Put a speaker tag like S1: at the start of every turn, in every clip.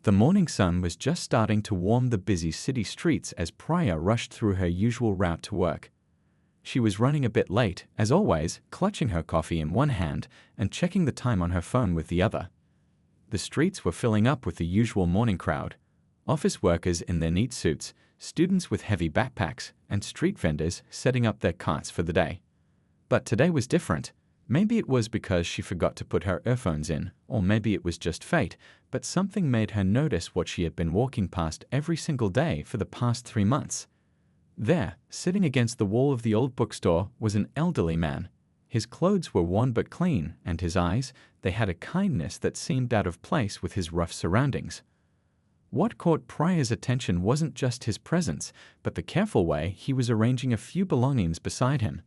S1: The morning sun was just starting to warm the busy city streets as Priya rushed through her usual route to work. She was running a bit late, as always, clutching her coffee in one hand and checking the time on her phone with the other. The streets were filling up with the usual morning crowd: office workers in their neat suits, students with heavy backpacks, and street vendors setting up their carts for the day. But today was different. Maybe it was because she forgot to put her earphones in, or maybe it was just fate, but something made her notice what she had been walking past every single day for the past 3 months. There, sitting against the wall of the old bookstore, was an elderly man. His clothes were worn but clean, and his eyes, they had a kindness that seemed out of place with his rough surroundings. What caught Priya's attention wasn't just his presence, but the careful way he was arranging a few belongings beside him: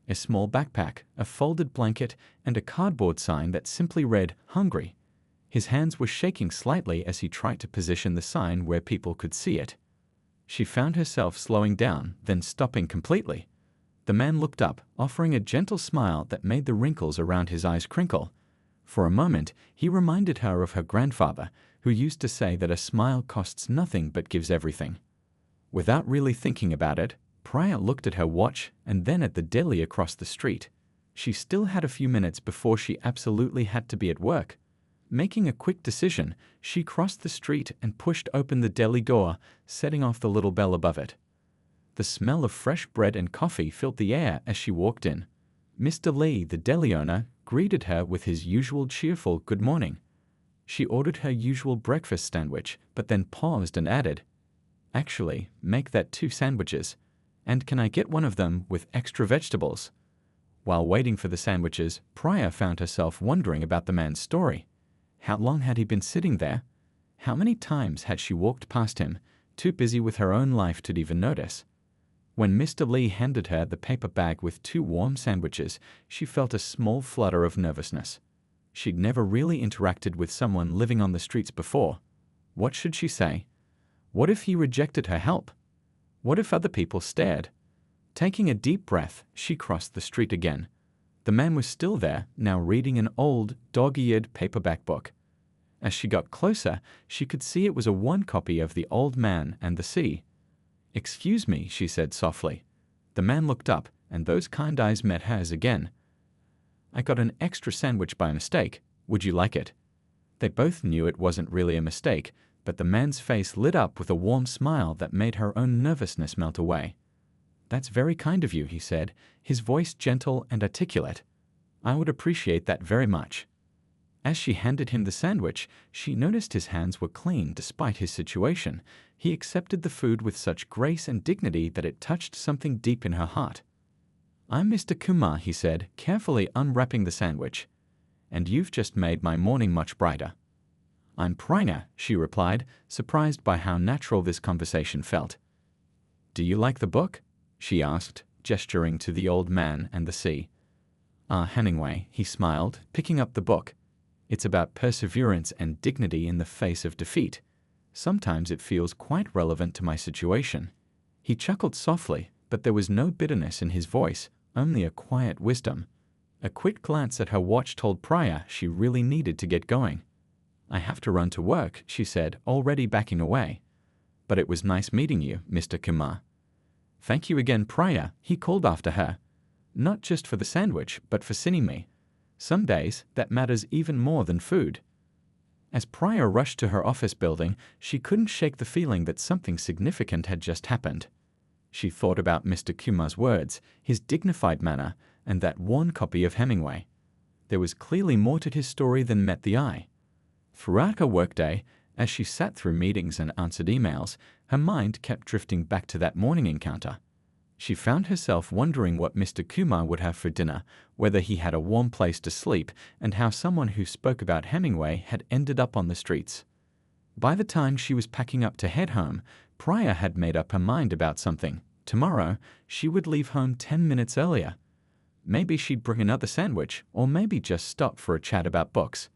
S1: a small backpack, a folded blanket, and a cardboard sign that simply read, "Hungry." His hands were shaking slightly as he tried to position the sign where people could see it. She found herself slowing down, then stopping completely. The man looked up, offering a gentle smile that made the wrinkles around his eyes crinkle. For a moment, he reminded her of her grandfather, who used to say that a smile costs nothing but gives everything. Without really thinking about it, Priya looked at her watch and then at the deli across the street. She still had a few minutes before she absolutely had to be at work. Making a quick decision, she crossed the street and pushed open the deli door, setting off the little bell above it. The smell of fresh bread and coffee filled the air as she walked in. Mr. Lee, the deli owner, greeted her with his usual cheerful "good morning." She ordered her usual breakfast sandwich, but then paused and added, "Actually, make that 2 sandwiches. And can I get one of them with extra vegetables?" While waiting for the sandwiches, Priya found herself wondering about the man's story. How long had he been sitting there? How many times had she walked past him, too busy with her own life to even notice? When Mr. Lee handed her the paper bag with 2 warm sandwiches, she felt a small flutter of nervousness. She'd never really interacted with someone living on the streets before. What should she say? What if he rejected her help? What if other people stared? Taking a deep breath, she crossed the street again. The man was still there, now reading an old, dog-eared paperback book. As she got closer, she could see it was a worn copy of The Old Man and the Sea. "Excuse me," she said softly. The man looked up, and those kind eyes met hers again. "I got an extra sandwich by mistake. Would you like it?" They both knew it wasn't really a mistake, but the man's face lit up with a warm smile that made her own nervousness melt away. "That's very kind of you," he said, his voice gentle and articulate. "I would appreciate that very much." As she handed him the sandwich, she noticed his hands were clean despite his situation. He accepted the food with such grace and dignity that it touched something deep in her heart. "I'm Mr. Kumar," he said, carefully unwrapping the sandwich. "And you've just made my morning much brighter." "I'm Priya," she replied, surprised by how natural this conversation felt. "Do you like the book?" she asked, gesturing to The Old Man and the Sea. Hemingway," he smiled, picking up the book. "It's about perseverance and dignity in the face of defeat. Sometimes it feels quite relevant to my situation." He chuckled softly, but there was no bitterness in his voice, only a quiet wisdom. A quick glance at her watch told Priya she really needed to get going. "I have to run to work," she said, already backing away. "But it was nice meeting you, Mr. Kumar." "Thank you again, Priya," he called after her. "Not just for the sandwich, but for seeing me. Some days, that matters even more than food." As Priya rushed to her office building, she couldn't shake the feeling that something significant had just happened. She thought about Mr. Kumar's words, his dignified manner, and that worn copy of Hemingway. There was clearly more to his story than met the eye. Throughout her workday, as she sat through meetings and answered emails, her mind kept drifting back to that morning encounter. She found herself wondering what Mr. Kumar would have for dinner, whether he had a warm place to sleep, and how someone who spoke about Hemingway had ended up on the streets. By the time she was packing up to head home, Priya had made up her mind about something. Tomorrow, she would leave home 10 minutes earlier. Maybe she'd bring another sandwich, or maybe just stop for a chat about books.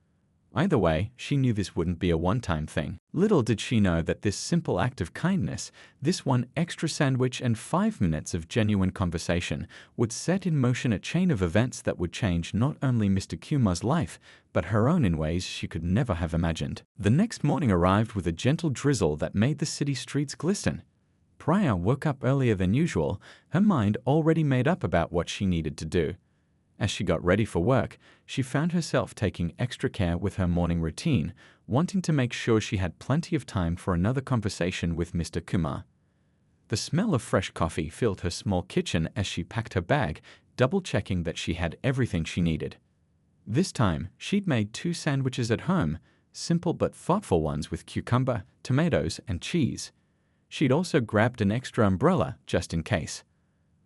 S1: Either way, she knew this wouldn't be a one-time thing. Little did she know that this simple act of kindness, this one extra sandwich and 5 minutes of genuine conversation, would set in motion a chain of events that would change not only Mr. Kumar's life, but her own in ways she could never have imagined. The next morning arrived with a gentle drizzle that made the city streets glisten. Priya woke up earlier than usual, her mind already made up about what she needed to do. As she got ready for work, she found herself taking extra care with her morning routine, wanting to make sure she had plenty of time for another conversation with Mr. Kumar. The smell of fresh coffee filled her small kitchen as she packed her bag, double-checking that she had everything she needed. This time, she'd made 2 sandwiches at home, simple but thoughtful ones with cucumber, tomatoes, and cheese. She'd also grabbed an extra umbrella just in case.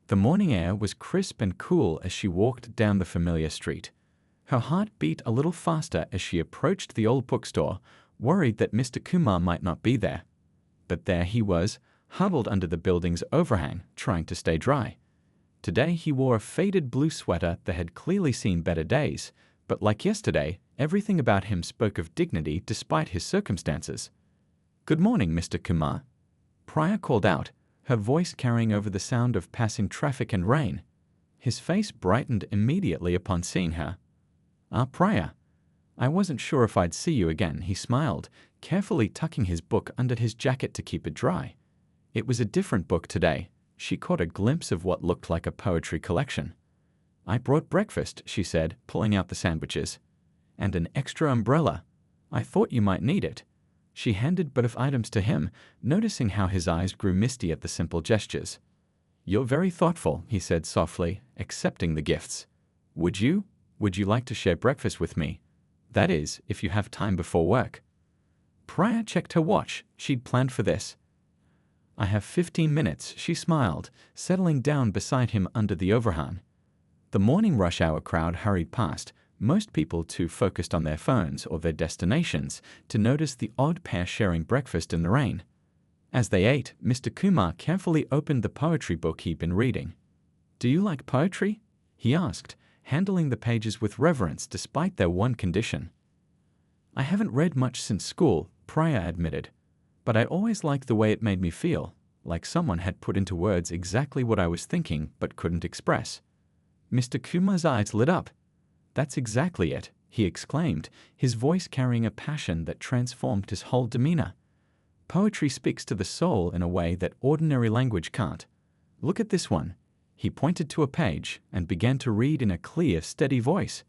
S1: The morning air was crisp and cool as she walked down the familiar street. Her heart beat a little faster as she approached the old bookstore, worried that Mr. Kumar might not be there. But there he was, huddled under the building's overhang, trying to stay dry. Today he wore a faded blue sweater that had clearly seen better days, but like yesterday, everything about him spoke of dignity despite his circumstances. "Good morning, Mr. Kumar," Priya called out, her voice carrying over the sound of passing traffic and rain. His face brightened immediately upon seeing her. "Ah, Priya. I wasn't sure if I'd see you again," he smiled, carefully tucking his book under his jacket to keep it dry. It was a different book today. She caught a glimpse of what looked like a poetry collection. "I brought breakfast," she said, pulling out the sandwiches. "And an extra umbrella. I thought you might need it." She handed both items to him, noticing how his eyes grew misty at the simple gestures. "You're very thoughtful," he said softly, accepting the gifts. Would you like to share breakfast with me? That is, if you have time before work." Priya checked her watch. She'd planned for this. "I have 15 minutes," she smiled, settling down beside him under the overhang. The morning rush hour crowd hurried past, most people too focused on their phones or their destinations to notice the odd pair sharing breakfast in the rain. As they ate, Mr. Kumar carefully opened the poetry book he'd been reading. "Do you like poetry?" he asked, handling the pages with reverence despite their one condition. "I haven't read much since school," Priya admitted, "but I always liked the way it made me feel, like someone had put into words exactly what I was thinking but couldn't express." Mr. Kumar's eyes lit up. "That's exactly it," he exclaimed, his voice carrying a passion that transformed his whole demeanor. "Poetry speaks to the soul in a way that ordinary language can't. Look at this one." He pointed to a page and began to read in a clear, steady voice.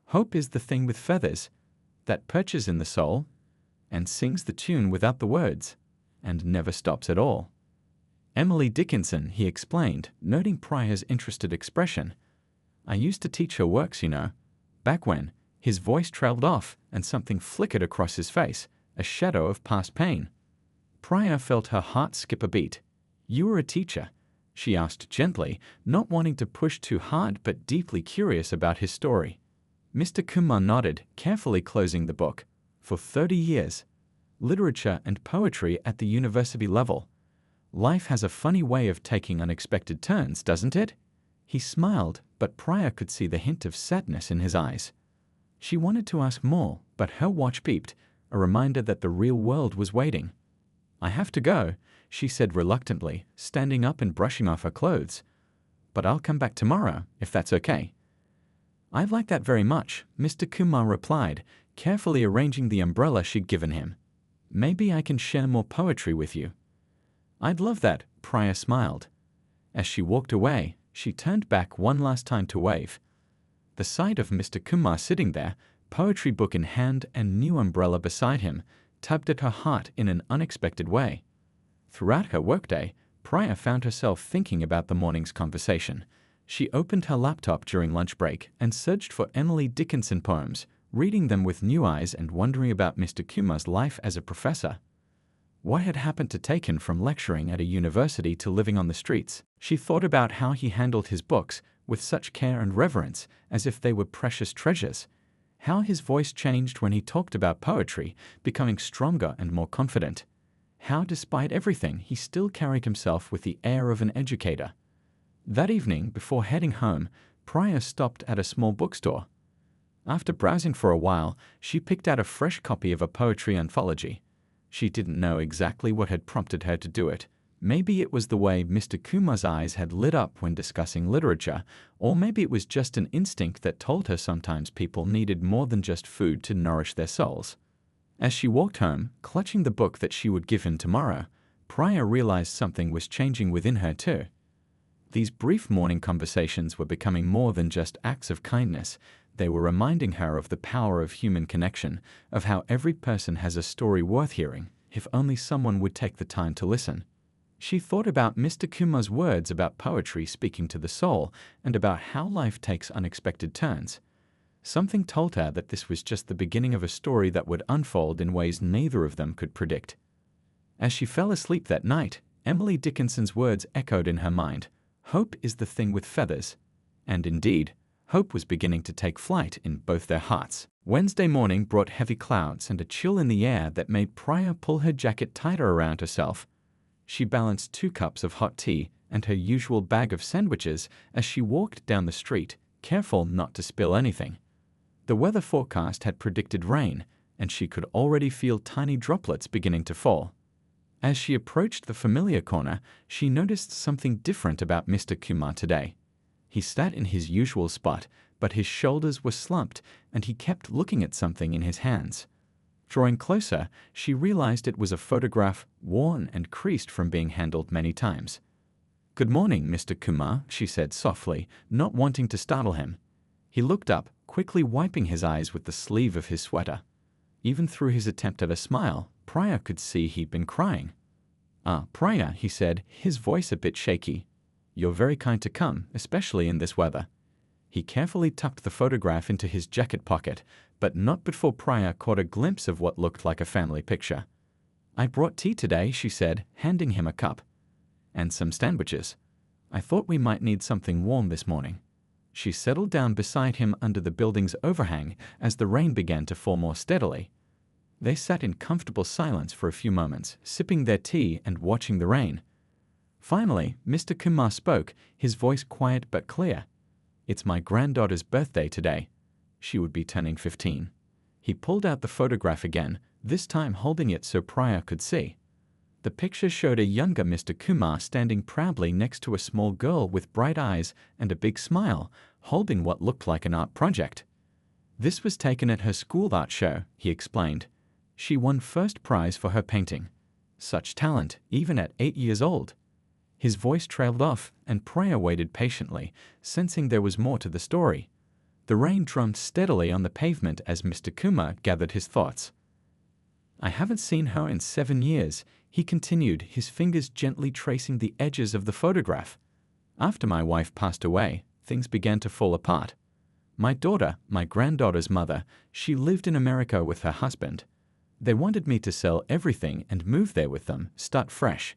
S1: "Hope is the thing with feathers that perches in the soul and sings the tune without the words and never stops at all." Emily Dickinson, he explained, noting Priya's interested expression. "I used to teach her works, you know. Back when." His voice trailed off and something flickered across his face, a shadow of past pain. Priya felt her heart skip a beat. "You were a teacher?" she asked gently, not wanting to push too hard but deeply curious about his story. Mr. Kumar nodded, carefully closing the book. "For 30 years. Literature and poetry at the university level. Life has a funny way of taking unexpected turns, doesn't it?" He smiled, but Priya could see the hint of sadness in his eyes. She wanted to ask more, but her watch beeped, a reminder that the real world was waiting. "I have to go," she said reluctantly, standing up and brushing off her clothes. "But I'll come back tomorrow, if that's okay." "I'd like that very much," Mr. Kumar replied, carefully arranging the umbrella she'd given him. "Maybe I can share more poetry with you." "I'd love that," Priya smiled. As she walked away, she turned back one last time to wave. The sight of Mr. Kumar sitting there, poetry book in hand and new umbrella beside him, tugged at her heart in an unexpected way. Throughout her workday, Priya found herself thinking about the morning's conversation. She opened her laptop during lunch break and searched for Emily Dickinson poems, reading them with new eyes and wondering about Mr. Kumar's life as a professor. What had happened to take him from lecturing at a university to living on the streets? She thought about how he handled his books with such care and reverence, as if they were precious treasures. How his voice changed when he talked about poetry, becoming stronger and more confident. How, despite everything, he still carried himself with the air of an educator. That evening, before heading home, Priya stopped at a small bookstore. After browsing for a while, she picked out a fresh copy of a poetry anthology. She didn't know exactly what had prompted her to do it. Maybe it was the way Mr. Kumar's eyes had lit up when discussing literature, or maybe it was just an instinct that told her sometimes people needed more than just food to nourish their souls. As she walked home, clutching the book that she would give him tomorrow, Priya realized something was changing within her too. These brief morning conversations were becoming more than just acts of kindness. They were reminding her of the power of human connection, of how every person has a story worth hearing, if only someone would take the time to listen. She thought about Mr. Kumar's words about poetry speaking to the soul, and about how life takes unexpected turns. Something told her that this was just the beginning of a story that would unfold in ways neither of them could predict. As she fell asleep that night, Emily Dickinson's words echoed in her mind. Hope is the thing with feathers. And indeed, hope was beginning to take flight in both their hearts. Wednesday morning brought heavy clouds and a chill in the air that made Priya pull her jacket tighter around herself. She balanced 2 cups of hot tea and her usual bag of sandwiches as she walked down the street, careful not to spill anything. The weather forecast had predicted rain, and she could already feel tiny droplets beginning to fall. As she approached the familiar corner, she noticed something different about Mr. Kumar today. He sat in his usual spot, but his shoulders were slumped, and he kept looking at something in his hands. Drawing closer, she realized it was a photograph, worn and creased from being handled many times. "Good morning, Mr. Kumar," she said softly, not wanting to startle him. He looked up, quickly wiping his eyes with the sleeve of his sweater. Even through his attempt at a smile, Priya could see he'd been crying. Priya," he said, his voice a bit shaky. "You're very kind to come, especially in this weather." He carefully tucked the photograph into his jacket pocket, but not before Priya caught a glimpse of what looked like a family picture. "I brought tea today," she said, handing him a cup. "And some sandwiches. I thought we might need something warm this morning." She settled down beside him under the building's overhang as the rain began to fall more steadily. They sat in comfortable silence for a few moments, sipping their tea and watching the rain. Finally, Mr. Kumar spoke, his voice quiet but clear. "It's my granddaughter's birthday today. She would be turning 15. He pulled out the photograph again, this time holding it so Priya could see. The picture showed a younger Mr. Kumar standing proudly next to a small girl with bright eyes and a big smile, holding what looked like an art project. "This was taken at her school art show," he explained. "She won first prize for her painting. Such talent, even at 8 years old." His voice trailed off, and Priya waited patiently, sensing there was more to the story. The rain drummed steadily on the pavement as Mr. Kumar gathered his thoughts. "I haven't seen her in 7 years," he continued, his fingers gently tracing the edges of the photograph. "After my wife passed away, things began to fall apart. My daughter, my granddaughter's mother, she lived in America with her husband. They wanted me to sell everything and move there with them, start fresh."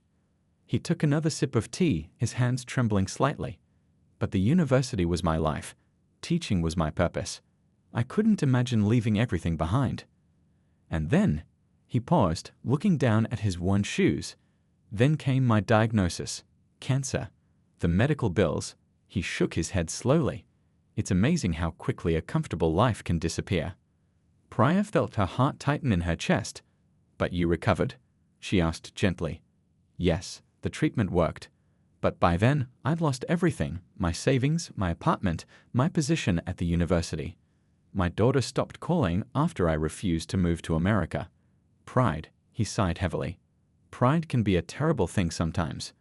S1: He took another sip of tea, his hands trembling slightly. "But the university was my life. Teaching was my purpose. I couldn't imagine leaving everything behind. And then," he paused, looking down at his worn shoes. "Then came my diagnosis. Cancer. The medical bills." He shook his head slowly. "It's amazing how quickly a comfortable life can disappear." Priya felt her heart tighten in her chest. "But you recovered?" she asked gently. "Yes, the treatment worked. But by then, I'd lost everything, my savings, my apartment, my position at the university. My daughter stopped calling after I refused to move to America. Pride," he sighed heavily. "Pride can be a terrible thing sometimes."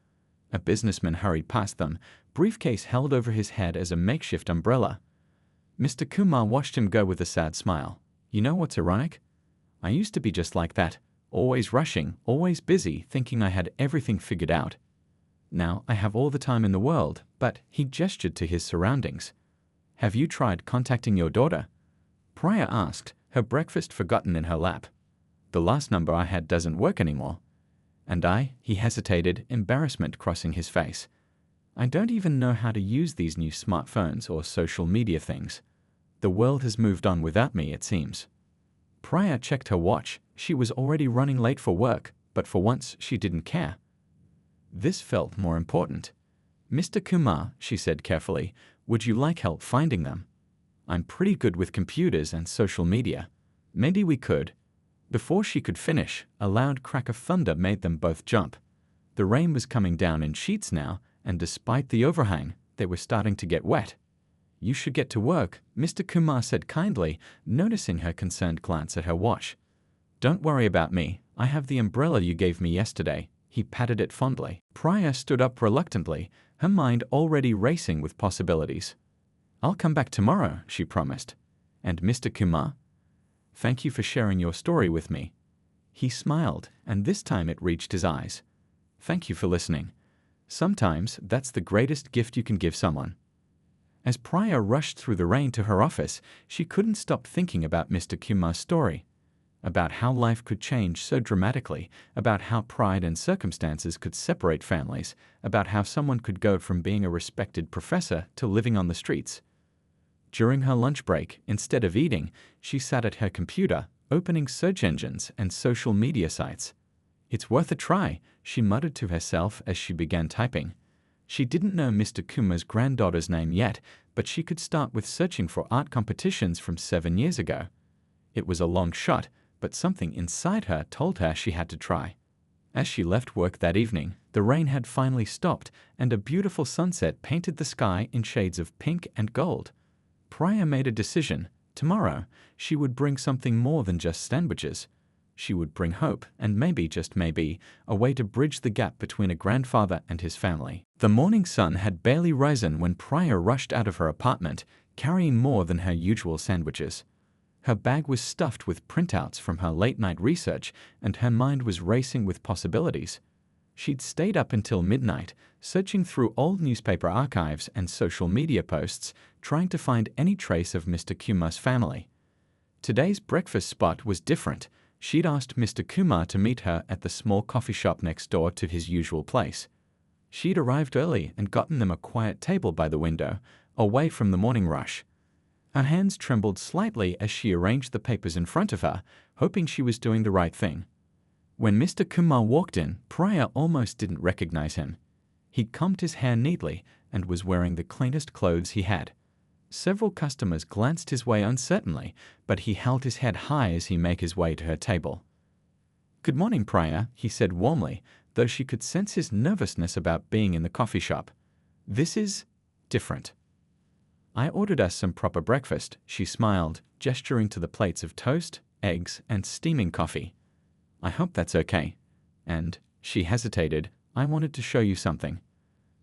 S1: A businessman hurried past them, briefcase held over his head as a makeshift umbrella. Mr. Kumar watched him go with a sad smile. "You know what's ironic? I used to be just like that, always rushing, always busy, thinking I had everything figured out. Now I have all the time in the world," but he gestured to his surroundings. "Have you tried contacting your daughter?" Priya asked, her breakfast forgotten in her lap. "The last number I had doesn't work anymore." "And he hesitated, embarrassment crossing his face. "I don't even know how to use these new smartphones or social media things. The world has moved on without me, it seems." Priya checked her watch. She was already running late for work, but for once she didn't care. This felt more important. "Mr. Kumar," she said carefully, "would you like help finding them?" I'm pretty good with computers and social media. Maybe we could. Before she could finish, a loud crack of thunder made them both jump. The rain was coming down in sheets now, and despite the overhang, they were starting to get wet. You should get to work, Mr. Kumar said kindly, noticing her concerned glance at her watch. Don't worry about me, I have the umbrella you gave me yesterday. He patted it fondly. Priya stood up reluctantly, her mind already racing with possibilities. I'll come back tomorrow, she promised. And Mr. Kumar? Thank you for sharing your story with me. He smiled, and this time it reached his eyes. Thank you for listening. Sometimes that's the greatest gift you can give someone. As Priya rushed through the rain to her office, she couldn't stop thinking about Mr. Kumar's story. About how life could change so dramatically, about how pride and circumstances could separate families, about how someone could go from being a respected professor to living on the streets. During her lunch break, instead of eating, she sat at her computer, opening search engines and social media sites. It's worth a try, she muttered to herself as she began typing. She didn't know Mr. Kumar's granddaughter's name yet, but she could start with searching for art competitions from 7 years ago. It was a long shot, but something inside her told her she had to try. As she left work that evening, the rain had finally stopped, and a beautiful sunset painted the sky in shades of pink and gold. Priya made a decision. Tomorrow, she would bring something more than just sandwiches. She would bring hope, and maybe, just maybe, a way to bridge the gap between a grandfather and his family. The morning sun had barely risen when Priya rushed out of her apartment, carrying more than her usual sandwiches. Her bag was stuffed with printouts from her late-night research, and her mind was racing with possibilities. She'd stayed up until midnight, searching through old newspaper archives and social media posts, trying to find any trace of Mr. Kumar's family. Today's breakfast spot was different. She'd asked Mr. Kumar to meet her at the small coffee shop next door to his usual place. She'd arrived early and gotten them a quiet table by the window, away from the morning rush. Her hands trembled slightly as she arranged the papers in front of her, hoping she was doing the right thing. When Mr. Kumar walked in, Priya almost didn't recognize him. He'd combed his hair neatly and was wearing the cleanest clothes he had. Several customers glanced his way uncertainly, but he held his head high as he made his way to her table. "Good morning, Priya," he said warmly, though she could sense his nervousness about being in the coffee shop. "This is different." "I ordered us some proper breakfast," she smiled, gesturing to the plates of toast, eggs, and steaming coffee. "I hope that's okay. And," she hesitated, "I wanted to show you something."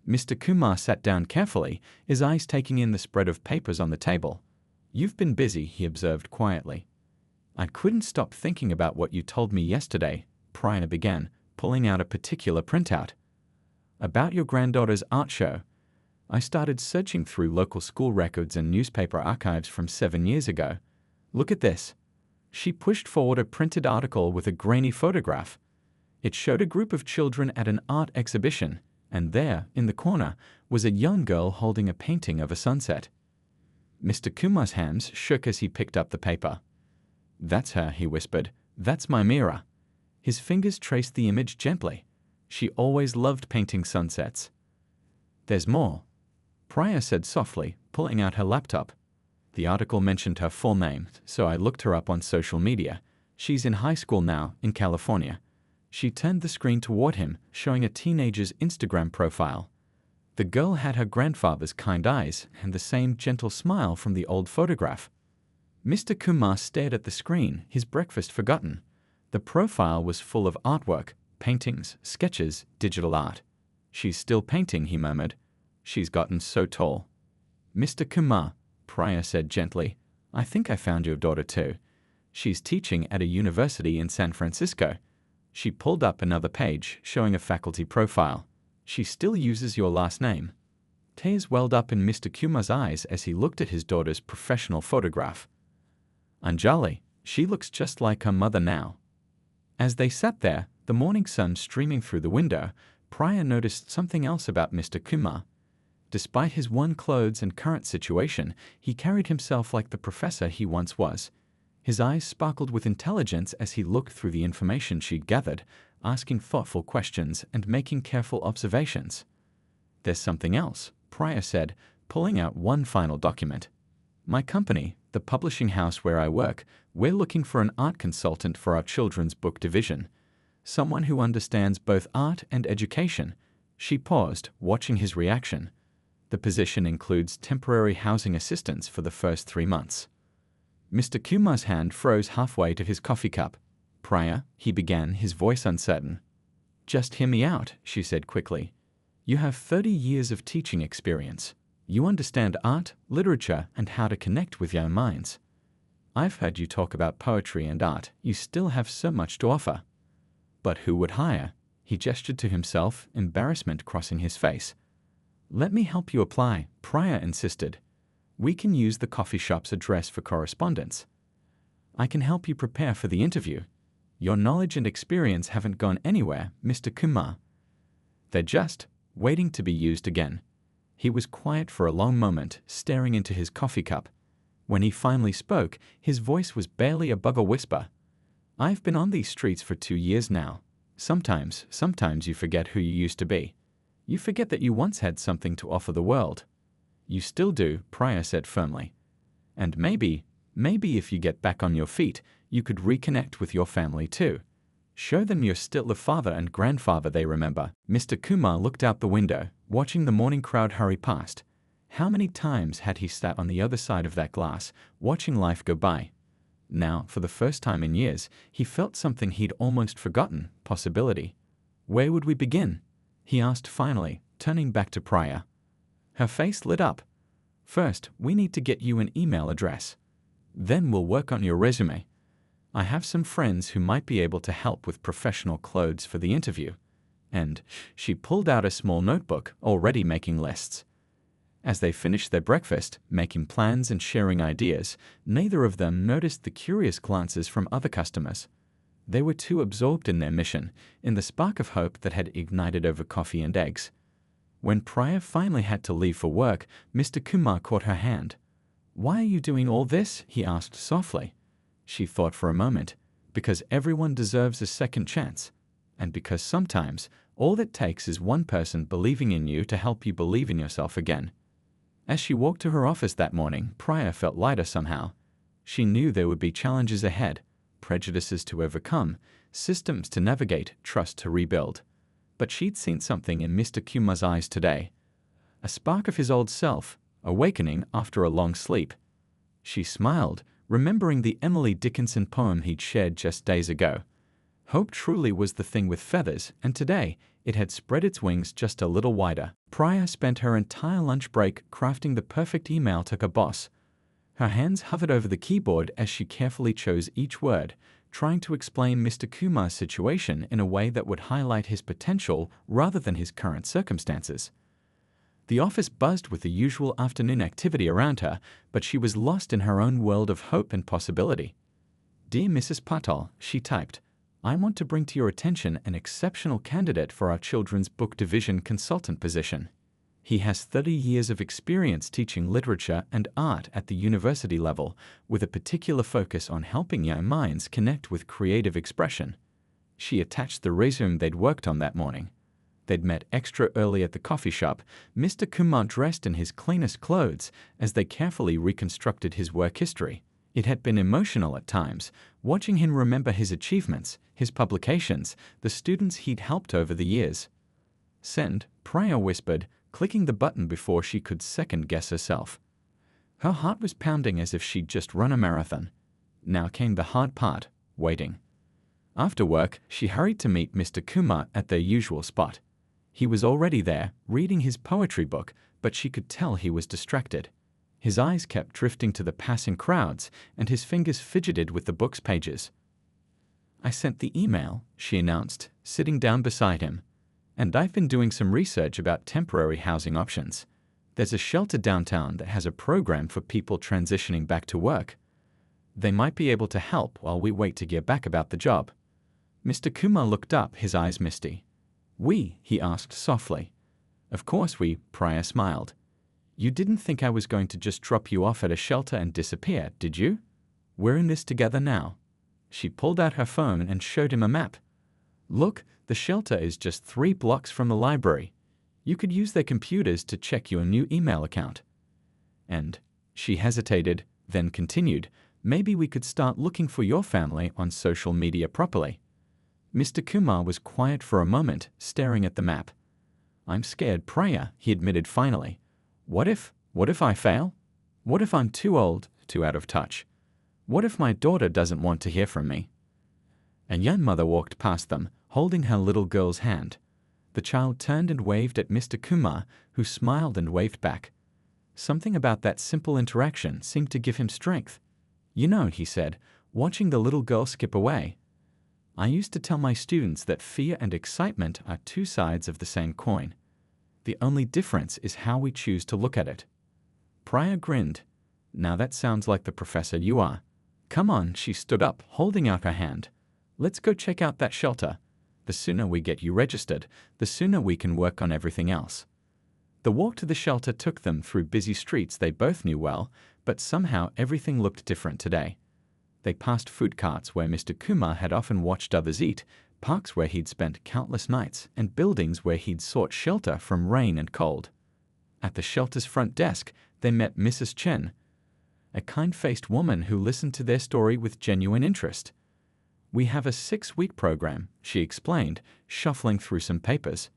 S1: Mr. Kumar sat down carefully, his eyes taking in the spread of papers on the table. "You've been busy," he observed quietly. "I couldn't stop thinking about what you told me yesterday," Priya began, pulling out a particular printout. "About your granddaughter's art show. I started searching through local school records and newspaper archives from 7 years ago. Look at this." She pushed forward a printed article with a grainy photograph. It showed a group of children at an art exhibition, and there, in the corner, was a young girl holding a painting of a sunset. Mr. Kumar's hands shook as he picked up the paper. "That's her," he whispered. "That's my Mira." His fingers traced the image gently. She always loved painting sunsets. "There's more," Priya said softly, pulling out her laptop. The article mentioned her full name, so I looked her up on social media. She's in high school now, in California. She turned the screen toward him, showing a teenager's Instagram profile. The girl had her grandfather's kind eyes and the same gentle smile from the old photograph. Mr. Kumar stared at the screen, his breakfast forgotten. The profile was full of artwork, paintings, sketches, digital art. "She's still painting," he murmured. "She's gotten so tall." "Mr. Kumar," Priya said gently, "I think I found your daughter too. She's teaching at a university in San Francisco." She pulled up another page, showing a faculty profile. "She still uses your last name." Tears welled up in Mr. Kumar's eyes as he looked at his daughter's professional photograph. "Anjali, she looks just like her mother now." As they sat there, the morning sun streaming through the window, Priya noticed something else about Mr. Kumar. Despite his worn clothes and current situation, he carried himself like the professor he once was. His eyes sparkled with intelligence as he looked through the information she'd gathered, asking thoughtful questions and making careful observations. "There's something else," Priya said, pulling out one final document. My company, the publishing house where I work, we're looking for an art consultant for our children's book division. Someone who understands both art and education. She paused, watching his reaction. The position includes temporary housing assistance for the first 3 months. Mr. Kumar's hand froze halfway to his coffee cup. Priya, he began, his voice uncertain. Just hear me out, she said quickly. You have 30 years of teaching experience. You understand art, literature, and how to connect with young minds. I've heard you talk about poetry and art. You still have so much to offer. But who would hire? He gestured to himself, embarrassment crossing his face. Let me help you apply, Priya insisted. We can use the coffee shop's address for correspondence. I can help you prepare for the interview. Your knowledge and experience haven't gone anywhere, Mr. Kumar. They're just waiting to be used again. He was quiet for a long moment, staring into his coffee cup. When he finally spoke, his voice was barely above a whisper. I've been on these streets for 2 years now. Sometimes you forget who you used to be. You forget that you once had something to offer the world. You still do, Priya said firmly. And maybe if you get back on your feet, you could reconnect with your family too. Show them you're still the father and grandfather they remember. Mr. Kumar looked out the window, watching the morning crowd hurry past. How many times had he sat on the other side of that glass, watching life go by? Now, for the first time in years, he felt something he'd almost forgotten, possibility. Where would we begin? He asked finally, turning back to Priya. Her face lit up. First, we need to get you an email address. Then we'll work on your resume. I have some friends who might be able to help with professional clothes for the interview. And she pulled out a small notebook, already making lists. As they finished their breakfast, making plans and sharing ideas, neither of them noticed the curious glances from other customers. They were too absorbed in their mission, in the spark of hope that had ignited over coffee and eggs. When Priya finally had to leave for work, Mr. Kumar caught her hand. Why are you doing all this? He asked softly. She thought for a moment. Because everyone deserves a second chance. And because sometimes, all it takes is one person believing in you to help you believe in yourself again. As she walked to her office that morning, Priya felt lighter somehow. She knew there would be challenges ahead, prejudices to overcome, systems to navigate, trust to rebuild. But she'd seen something in Mr. Kumar's eyes today. A spark of his old self, awakening after a long sleep. She smiled, remembering the Emily Dickinson poem he'd shared just days ago. Hope truly was the thing with feathers, and today it had spread its wings just a little wider. Priya spent her entire lunch break crafting the perfect email to her boss. Her hands hovered over the keyboard as she carefully chose each word, trying to explain Mr. Kumar's situation in a way that would highlight his potential rather than his current circumstances. The office buzzed with the usual afternoon activity around her, but she was lost in her own world of hope and possibility. Dear Mrs. Patel, she typed, I want to bring to your attention an exceptional candidate for our children's book division consultant position. He has 30 years of experience teaching literature and art at the university level, with a particular focus on helping young minds connect with creative expression. She attached the resume they'd worked on that morning. They'd met extra early at the coffee shop, Mr. Kumar dressed in his cleanest clothes as they carefully reconstructed his work history. It had been emotional at times, watching him remember his achievements, his publications, the students he'd helped over the years. Send, Priya whispered, clicking the button before she could second-guess herself. Her heart was pounding as if she'd just run a marathon. Now came the hard part, waiting. After work, she hurried to meet Mr. Kumar at their usual spot. He was already there, reading his poetry book, but she could tell he was distracted. His eyes kept drifting to the passing crowds, and his fingers fidgeted with the book's pages. I sent the email, she announced, sitting down beside him. And I've been doing some research about temporary housing options. There's a shelter downtown that has a program for people transitioning back to work. They might be able to help while we wait to hear back about the job. Mr. Kumar looked up, his eyes misty. We? He asked softly. Of course we, Priya smiled. You didn't think I was going to just drop you off at a shelter and disappear, did you? We're in this together now. She pulled out her phone and showed him a map. Look, the shelter is just 3 blocks from the library. You could use their computers to check your new email account. And She hesitated, then continued, maybe we could start looking for your family on social media properly. Mr. Kumar was quiet for a moment, staring at the map. I'm scared, Priya, he admitted finally. What if I fail? What if I'm too old, too out of touch? What if my daughter doesn't want to hear from me? A young mother walked past them, holding her little girl's hand. The child turned and waved at Mr. Kumar, who smiled and waved back. Something about that simple interaction seemed to give him strength. You know, he said, watching the little girl skip away. I used to tell my students that fear and excitement are two sides of the same coin. The only difference is how we choose to look at it. Priya grinned. Now that sounds like the professor you are. Come on, she stood up, holding out her hand. Let's go check out that shelter. The sooner we get you registered, the sooner we can work on everything else. The walk to the shelter took them through busy streets they both knew well, but somehow everything looked different today. They passed food carts where Mr. Kumar had often watched others eat, parks where he'd spent countless nights, and buildings where he'd sought shelter from rain and cold. At the shelter's front desk, they met Mrs. Chen, a kind-faced woman who listened to their story with genuine interest. We have a 6-week program, she explained, shuffling through some papers.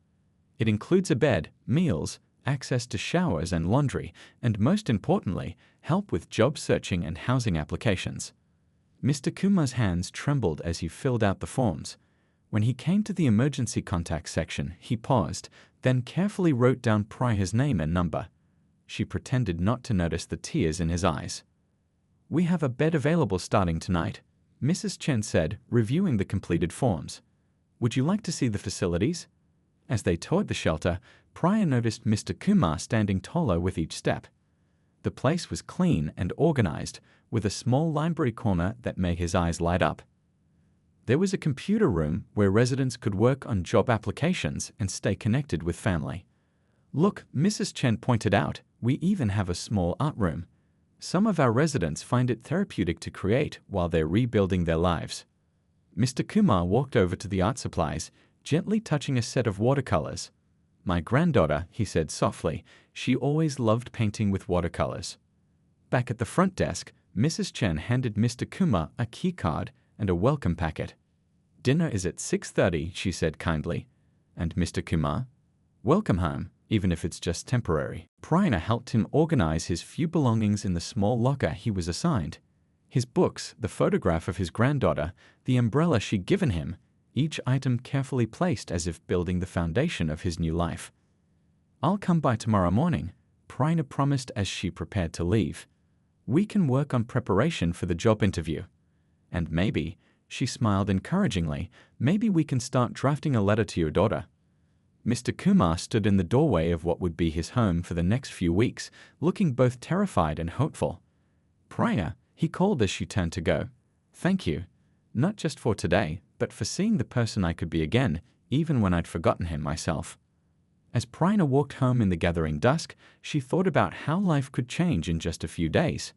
S1: It includes a bed, meals, access to showers and laundry, and most importantly, help with job searching and housing applications. Mr. Kumar's hands trembled as he filled out the forms. When he came to the emergency contact section, he paused, then carefully wrote down Priya's name and number. She pretended not to notice the tears in his eyes. We have a bed available starting tonight, Mrs. Chen said, reviewing the completed forms. Would you like to see the facilities? As they toured the shelter, Priya noticed Mr. Kumar standing taller with each step. The place was clean and organized, with a small library corner that made his eyes light up. There was a computer room where residents could work on job applications and stay connected with family. Look, Mrs. Chen pointed out, we even have a small art room. Some of our residents find it therapeutic to create while they're rebuilding their lives. Mr. Kumar walked over to the art supplies, gently touching a set of watercolors. My granddaughter, he said softly, she always loved painting with watercolors. Back at the front desk, Mrs. Chen handed Mr. Kumar a key card and a welcome packet. Dinner is at 6:30, she said kindly. And Mr. Kumar? Welcome home, even if it's just temporary. Priya helped him organize his few belongings in the small locker he was assigned. His books, the photograph of his granddaughter, the umbrella she'd given him, each item carefully placed as if building the foundation of his new life. I'll come by tomorrow morning, Priya promised as she prepared to leave. We can work on preparation for the job interview. And maybe, she smiled encouragingly, maybe we can start drafting a letter to your daughter. Mr. Kumar stood in the doorway of what would be his home for the next few weeks, looking both terrified and hopeful. Priya, he called as she turned to go. Thank you. Not just for today, but for seeing the person I could be again, even when I'd forgotten him myself. As Priya walked home in the gathering dusk, she thought about how life could change in just a few days.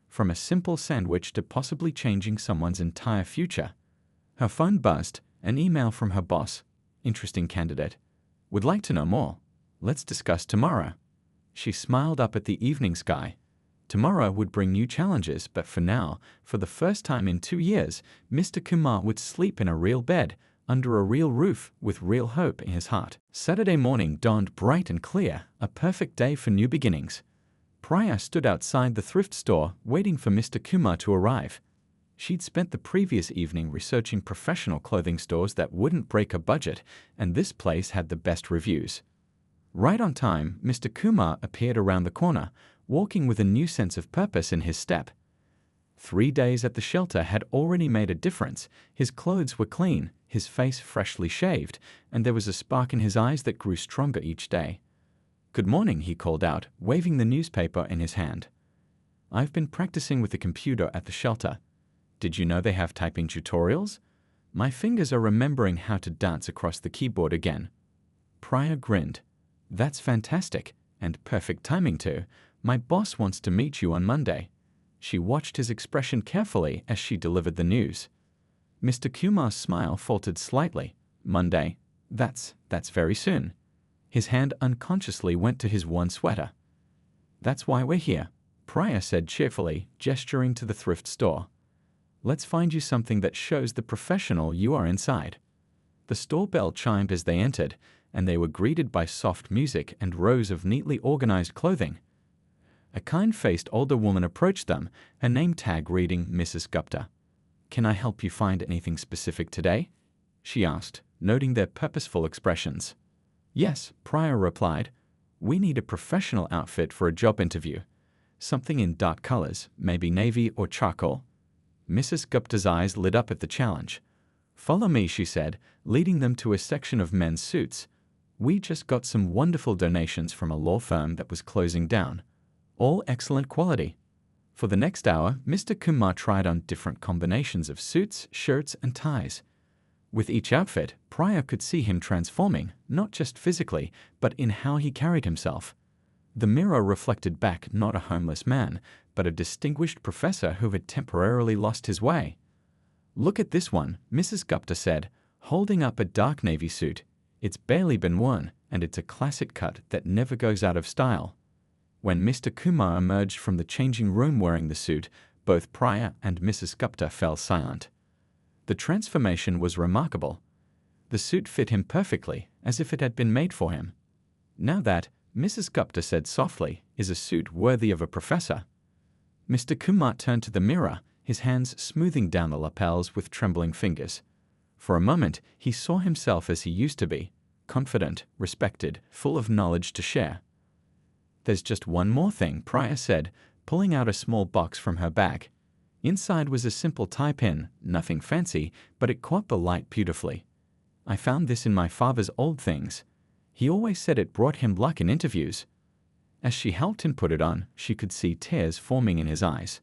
S1: From a simple sandwich to possibly changing someone's entire future. Her phone buzzed, an email from her boss. Interesting candidate. Would like to know more. Let's discuss tomorrow. She smiled up at the evening sky. Tomorrow would bring new challenges, but for now, for the first time in 2 years, Mr. Kumar would sleep in a real bed, under a real roof, with real hope in his heart. Saturday morning dawned bright and clear, a perfect day for new beginnings. Priya stood outside the thrift store, waiting for Mr. Kumar to arrive. She'd spent the previous evening researching professional clothing stores that wouldn't break her budget, and this place had the best reviews. Right on time, Mr. Kumar appeared around the corner, walking with a new sense of purpose in his step. 3 days at the shelter had already made a difference. His clothes were clean, his face freshly shaved, and there was a spark in his eyes that grew stronger each day. Good morning, he called out, waving the newspaper in his hand. I've been practicing with the computer at the shelter. Did you know they have typing tutorials? My fingers are remembering how to dance across the keyboard again. Priya grinned. That's fantastic, and perfect timing too. My boss wants to meet you on Monday. She watched his expression carefully as she delivered the news. Mr. Kumar's smile faltered slightly. Monday? That's very soon. His hand unconsciously went to his worn sweater. That's why we're here. Priya said cheerfully, gesturing to the thrift store. Let's find you something that shows the professional you are inside. The store bell chimed as they entered, and they were greeted by soft music and rows of neatly organized clothing. A kind-faced older woman approached them, her name tag reading Mrs. Gupta. "Can I help you find anything specific today?" she asked, noting their purposeful expressions. "Yes," Priya replied. "We need a professional outfit for a job interview. Something in dark colors, maybe navy or charcoal." Mrs. Gupta's eyes lit up at the challenge. "Follow me," she said, leading them to a section of men's suits. "We just got some wonderful donations from a law firm that was closing down. All excellent quality." For the next hour, Mr. Kumar tried on different combinations of suits, shirts, and ties. With each outfit, Priya could see him transforming, not just physically, but in how he carried himself. The mirror reflected back not a homeless man, but a distinguished professor who had temporarily lost his way. "Look at this one," Mrs. Gupta said, holding up a dark navy suit. "It's barely been worn, and it's a classic cut that never goes out of style." When Mr. Kumar emerged from the changing room wearing the suit, both Priya and Mrs. Gupta fell silent. The transformation was remarkable. The suit fit him perfectly, as if it had been made for him. "Now that," Mrs. Gupta said softly, "is a suit worthy of a professor." Mr. Kumar turned to the mirror, his hands smoothing down the lapels with trembling fingers. For a moment, he saw himself as he used to be, confident, respected, full of knowledge to share. "There's just one more thing," Priya said, pulling out a small box from her bag. Inside was a simple tie pin, nothing fancy, but it caught the light beautifully. "I found this in my father's old things. He always said it brought him luck in interviews." As she helped him put it on, she could see tears forming in his eyes.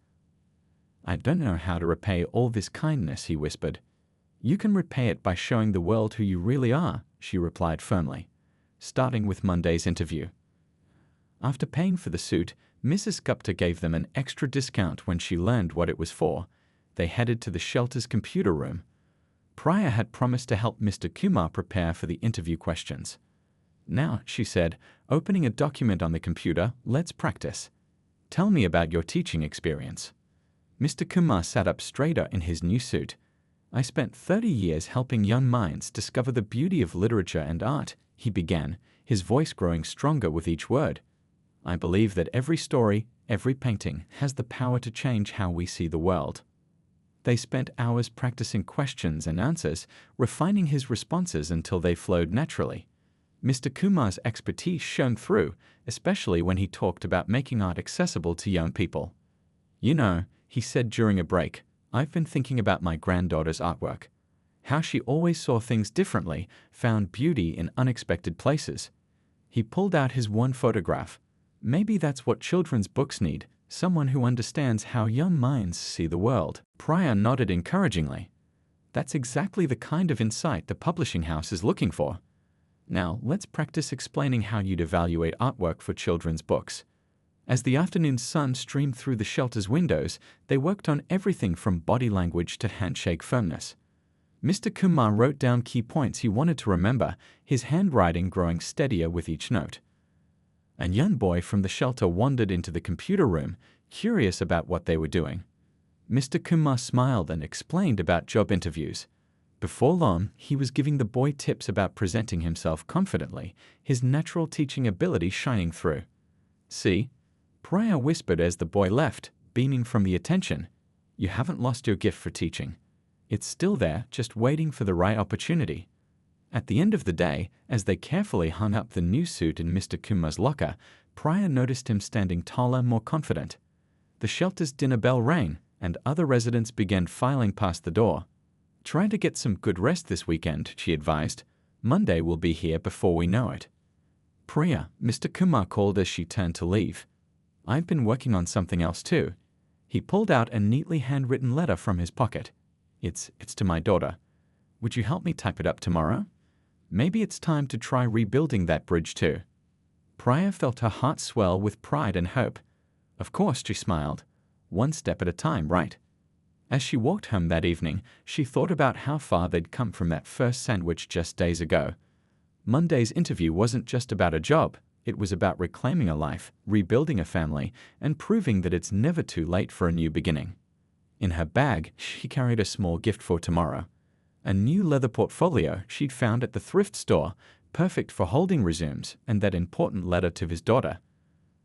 S1: "I don't know how to repay all this kindness," he whispered. "You can repay it by showing the world who you really are," she replied firmly, starting with Monday's interview. After paying for the suit, Mrs. Gupta gave them an extra discount when she learned what it was for. They headed to the shelter's computer room. Priya had promised to help Mr. Kumar prepare for the interview questions. "Now," she said, opening a document on the computer, "let's practice. Tell me about your teaching experience." Mr. Kumar sat up straighter in his new suit. "I spent 30 years helping young minds discover the beauty of literature and art," he began, his voice growing stronger with each word. "I believe that every story, every painting, has the power to change how we see the world." They spent hours practicing questions and answers, refining his responses until they flowed naturally. Mr. Kumar's expertise shone through, especially when he talked about making art accessible to young people. "You know," he said during a break, "I've been thinking about my granddaughter's artwork. How she always saw things differently, found beauty in unexpected places." He pulled out his one photograph. "Maybe that's what children's books need, someone who understands how young minds see the world." Priya nodded encouragingly. "That's exactly the kind of insight the publishing house is looking for. Now, let's practice explaining how you'd evaluate artwork for children's books." As the afternoon sun streamed through the shelter's windows, they worked on everything from body language to handshake firmness. Mr. Kumar wrote down key points he wanted to remember, his handwriting growing steadier with each note. A young boy from the shelter wandered into the computer room, curious about what they were doing. Mr. Kumar smiled and explained about job interviews. Before long, he was giving the boy tips about presenting himself confidently, his natural teaching ability shining through. "See?" Priya whispered as the boy left, beaming from the attention. "You haven't lost your gift for teaching. It's still there, just waiting for the right opportunity." At the end of the day, as they carefully hung up the new suit in Mr. Kumar's locker, Priya noticed him standing taller, more confident. The shelter's dinner bell rang, and other residents began filing past the door. "Try to get some good rest this weekend," she advised. "Monday will be here before we know it." "Priya," Mr. Kumar called as she turned to leave. "I've been working on something else too." He pulled out a neatly handwritten letter from his pocket. It's to my daughter. Would you help me type it up tomorrow? Maybe it's time to try rebuilding that bridge too." Priya felt her heart swell with pride and hope. "Of course," she smiled. "One step at a time, right?" As she walked home that evening, she thought about how far they'd come from that first sandwich just days ago. Monday's interview wasn't just about a job, It was about reclaiming a life, rebuilding a family, and proving that it's never too late for a new beginning. In her bag, she carried a small gift for tomorrow. A new leather portfolio she'd found at the thrift store, perfect for holding resumes and that important letter to his daughter.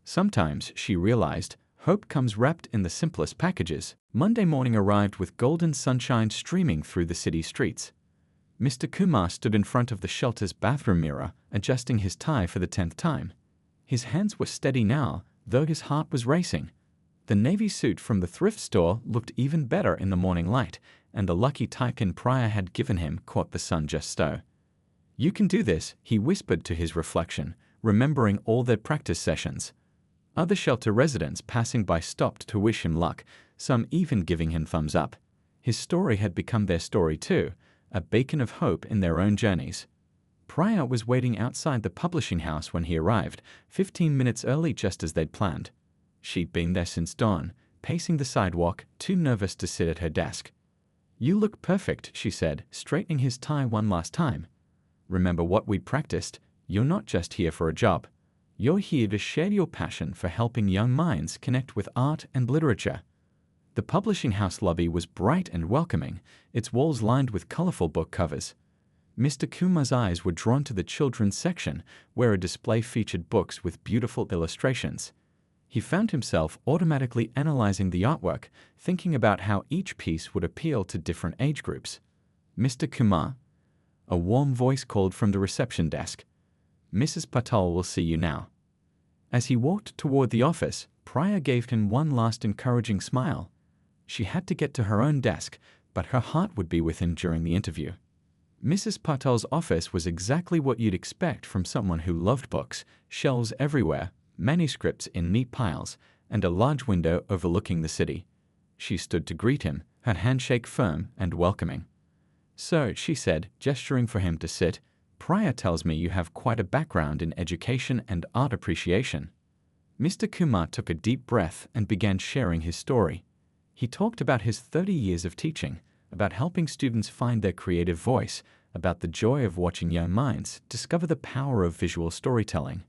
S1: Sometimes, she realized, hope comes wrapped in the simplest packages. Monday morning arrived with golden sunshine streaming through the city streets. Mr. Kumar stood in front of the shelter's bathroom mirror, adjusting his tie for the 10th time. His hands were steady now, though his heart was racing. The navy suit from the thrift store looked even better in the morning light, and the lucky Tycoon Priya had given him caught the sun just so. "You can do this," he whispered to his reflection, remembering all their practice sessions. Other shelter residents passing by stopped to wish him luck, some even giving him thumbs up. His story had become their story too, a beacon of hope in their own journeys. Priya was waiting outside the publishing house when he arrived, 15 minutes early just as they'd planned. She'd been there since dawn, pacing the sidewalk, too nervous to sit at her desk. "You look perfect," she said, straightening his tie one last time. "Remember what we'd practiced? You're not just here for a job. You're here to share your passion for helping young minds connect with art and literature." The publishing house lobby was bright and welcoming, its walls lined with colorful book covers. Mr. Kumar's eyes were drawn to the children's section, where a display featured books with beautiful illustrations. He found himself automatically analyzing the artwork, thinking about how each piece would appeal to different age groups. "Mr. Kumar?" A warm voice called from the reception desk. "Mrs. Patel will see you now." As he walked toward the office, Priya gave him one last encouraging smile. She had to get to her own desk, but her heart would be with him during the interview. Mrs. Patel's office was exactly what you'd expect from someone who loved books, shelves everywhere, manuscripts in neat piles, and a large window overlooking the city. She stood to greet him, her handshake firm and welcoming. "So," she said, gesturing for him to sit, "Priya tells me you have quite a background in education and art appreciation." Mr. Kumar took a deep breath and began sharing his story. He talked about his 30 years of teaching, about helping students find their creative voice, about the joy of watching young minds discover the power of visual storytelling.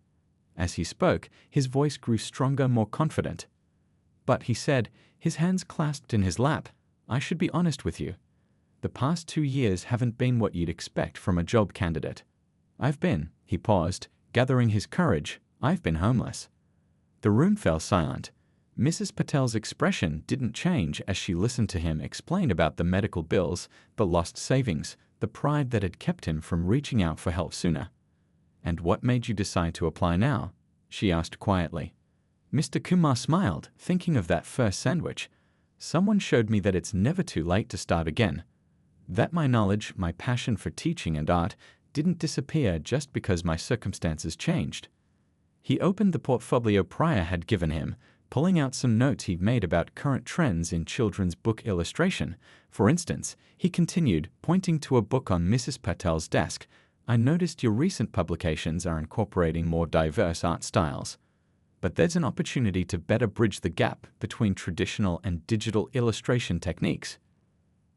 S1: As he spoke, his voice grew stronger, more confident. "But," he said, his hands clasped in his lap, "I should be honest with you. The past 2 years haven't been what you'd expect from a job candidate. He paused, gathering his courage, "I've been homeless." The room fell silent. Mrs. Patel's expression didn't change as she listened to him explain about the medical bills, the lost savings, the pride that had kept him from reaching out for help sooner. "And what made you decide to apply now?" she asked quietly. Mr. Kumar smiled, thinking of that first sandwich. "Someone showed me that it's never too late to start again. That my knowledge, my passion for teaching and art, didn't disappear just because my circumstances changed." He opened the portfolio Priya had given him, pulling out some notes he'd made about current trends in children's book illustration. For instance, he continued, pointing to a book on Mrs. Patel's desk, "I noticed your recent publications are incorporating more diverse art styles. But there's an opportunity to better bridge the gap between traditional and digital illustration techniques."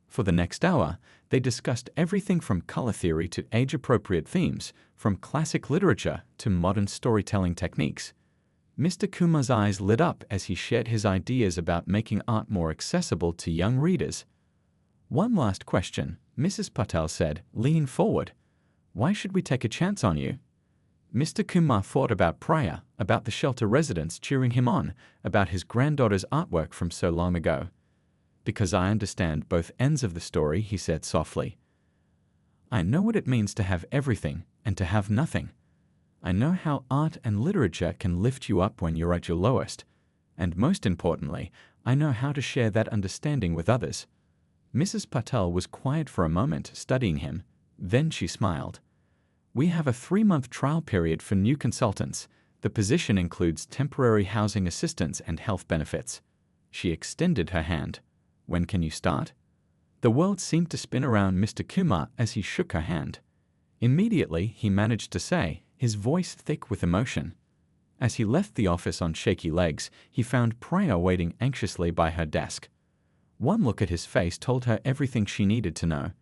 S1: For the next hour, they discussed everything from color theory to age-appropriate themes, from classic literature to modern storytelling techniques. Mr. Kumar's eyes lit up as he shared his ideas about making art more accessible to young readers. "One last question," Mrs. Patel said, leaning forward. "Why should we take a chance on you?" Mr. Kumar thought about Priya, about the shelter residents cheering him on, about his granddaughter's artwork from so long ago. "Because I understand both ends of the story," he said softly. "I know what it means to have everything and to have nothing. I know how art and literature can lift you up when you're at your lowest. And most importantly, I know how to share that understanding with others." Mrs. Patel was quiet for a moment, studying him. Then she smiled. "We have a 3-month trial period for new consultants. The position includes temporary housing assistance and health benefits." She extended her hand. "When can you start?" The world seemed to spin around Mr. Kumar as he shook her hand. Immediately, he managed to say, his voice thick with emotion. As he left the office on shaky legs, he found Priya waiting anxiously by her desk. One look at his face told her everything she needed to know.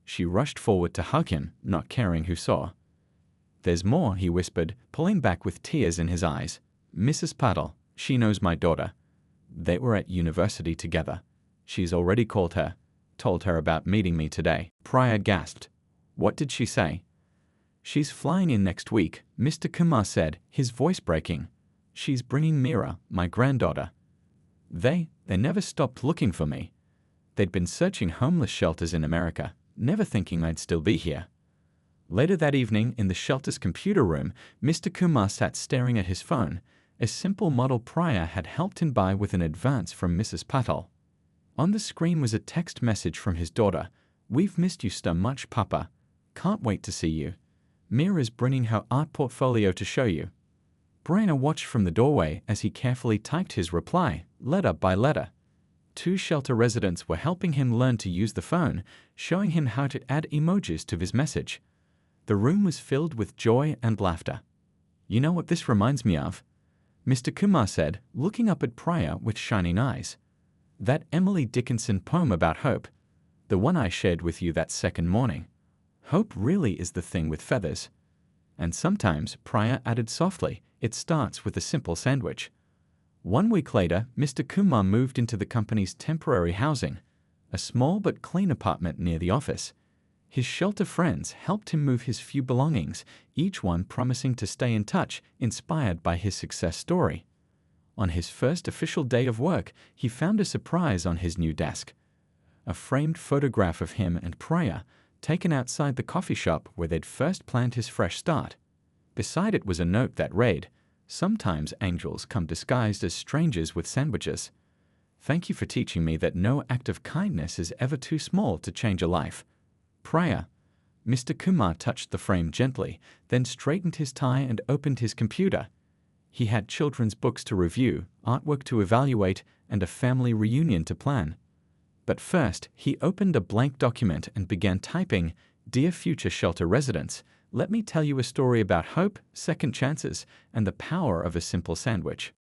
S1: She rushed forward to hug him, not caring who saw. There's more, he whispered, pulling back with tears in his eyes. Mrs. Patel, she knows my daughter. They were at university together. She's already called her, told her about meeting me today. Priya gasped. What did she say? She's flying in next week, Mr. Kumar said, his voice breaking. She's bringing Meera, my granddaughter. They never stopped looking for me. They'd been searching homeless shelters in America, never thinking I'd still be here. Later that evening, in the shelter's computer room, Mr. Kumar sat staring at his phone. A simple model Priya had helped him buy with an advance from Mrs. Patel. On the screen was a text message from his daughter. We've missed you so much, Papa. Can't wait to see you. Meera's bringing her art portfolio to show you. Brian watched from the doorway as he carefully typed his reply, letter by letter. 2 shelter residents were helping him learn to use the phone, showing him how to add emojis to his message. The room was filled with joy and laughter. You know what this reminds me of? Mr. Kumar said, looking up at Priya with shining eyes. That Emily Dickinson poem about hope. The one I shared with you that second morning. Hope really is the thing with feathers. And sometimes, Priya added softly, it starts with a simple sandwich. 1 week later, Mr. Kumar moved into the company's temporary housing, a small but clean apartment near the office. His shelter friends helped him move his few belongings, each one promising to stay in touch, inspired by his success story. On his first official day of work, he found a surprise on his new desk. A framed photograph of him and Priya, taken outside the coffee shop where they'd first planned his fresh start. Beside it was a note that read, "Sometimes angels come disguised as strangers with sandwiches. Thank you for teaching me that no act of kindness is ever too small to change a life. Priya." Mr. Kumar touched the frame gently, then straightened his tie and opened his computer. He had children's books to review, artwork to evaluate, and a family reunion to plan. But first, he opened a blank document and began typing, "Dear future shelter residents, let me tell you a story about hope, second chances, and the power of a simple sandwich."